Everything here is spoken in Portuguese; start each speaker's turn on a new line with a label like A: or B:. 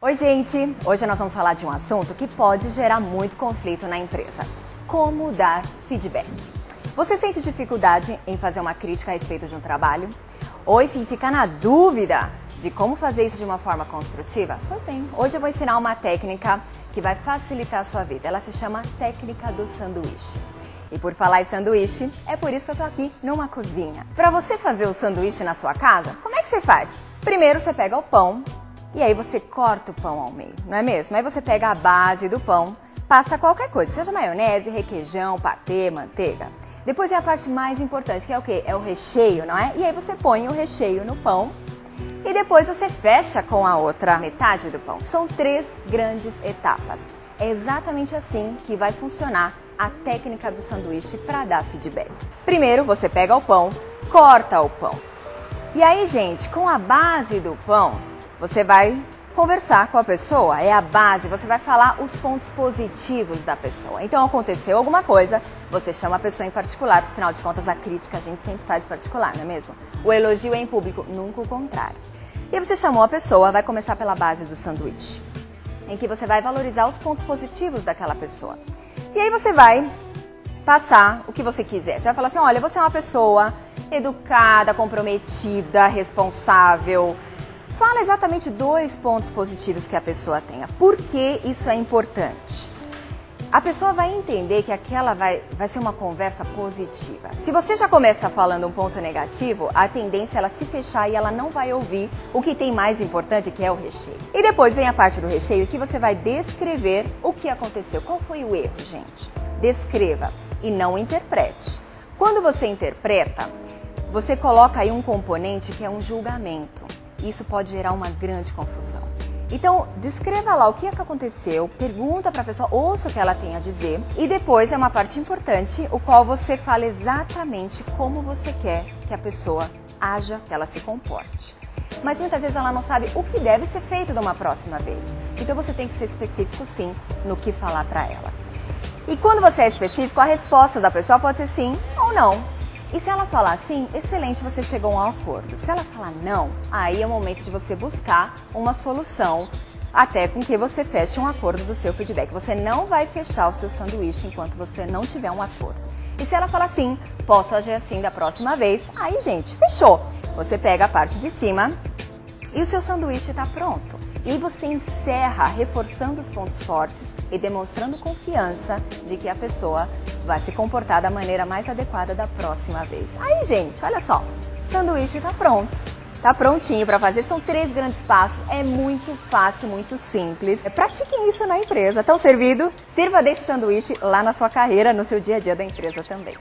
A: Oi, gente! Hoje nós vamos falar de um assunto que pode gerar muito conflito na empresa. Como dar feedback. Você sente dificuldade em fazer uma crítica a respeito de um trabalho? Ou, enfim, fica na dúvida de como fazer isso de uma forma construtiva? Pois bem, hoje eu vou ensinar uma técnica que vai facilitar a sua vida. Ela se chama técnica do sanduíche. E por falar em sanduíche, é por isso que eu tô aqui numa cozinha. Para você fazer o sanduíche na sua casa, como é que você faz? Primeiro você pega o pão e aí você corta o pão ao meio, não é mesmo? Aí você pega a base do pão, passa qualquer coisa, seja maionese, requeijão, patê, manteiga. Depois vem a parte mais importante, que é o quê? É o recheio, não é? E aí você põe o recheio no pão e depois você fecha com a outra metade do pão. São 3 grandes etapas. É exatamente assim que vai funcionar a técnica do sanduíche para dar feedback. Primeiro você pega o pão, corta o pão. E aí, gente, com a base do pão, você vai conversar com a pessoa, é a base, você vai falar os pontos positivos da pessoa. Então aconteceu alguma coisa, você chama a pessoa em particular, porque afinal de contas a crítica a gente sempre faz em particular, não é mesmo? O elogio é em público, nunca o contrário. E aí você chamou a pessoa, vai começar pela base do sanduíche, em que você vai valorizar os pontos positivos daquela pessoa. E aí você vai passar o que você quiser. Você vai falar assim, olha, você é uma pessoa educada, comprometida, responsável. Fala exatamente 2 pontos positivos que a pessoa tenha. Por que isso é importante? A pessoa vai entender que aquela vai ser uma conversa positiva. Se você já começa falando um ponto negativo, a tendência é ela se fechar e ela não vai ouvir o que tem mais importante, que é o recheio. E depois vem a parte do recheio que você vai descrever o que aconteceu. Qual foi o erro, gente? Descreva e não interprete. Quando você interpreta, você coloca aí um componente que é um julgamento. Isso pode gerar uma grande confusão. Então, descreva lá o que é que aconteceu, pergunta para a pessoa, ouça o que ela tem a dizer e depois é uma parte importante, o qual você fala exatamente como você quer que a pessoa haja, que ela se comporte. Mas muitas vezes ela não sabe o que deve ser feito de uma próxima vez. Então você tem que ser específico sim no que falar para ela. E quando você é específico, a resposta da pessoa pode ser sim ou não. E se ela falar sim, excelente, você chegou a um acordo. Se ela falar não, aí é o momento de você buscar uma solução até com que você feche um acordo do seu feedback. Você não vai fechar o seu sanduíche enquanto você não tiver um acordo. E se ela falar sim, posso agir assim da próxima vez, aí gente, fechou. Você pega a parte de cima e o seu sanduíche está pronto. E aí você encerra reforçando os pontos fortes e demonstrando confiança de que a pessoa vai se comportar da maneira mais adequada da próxima vez. Aí, gente, olha só, o sanduíche está pronto. Tá prontinho para fazer, são 3 grandes passos, é muito fácil, muito simples. Pratiquem isso na empresa. Estão servido? Sirva desse sanduíche lá na sua carreira, no seu dia a dia da empresa também.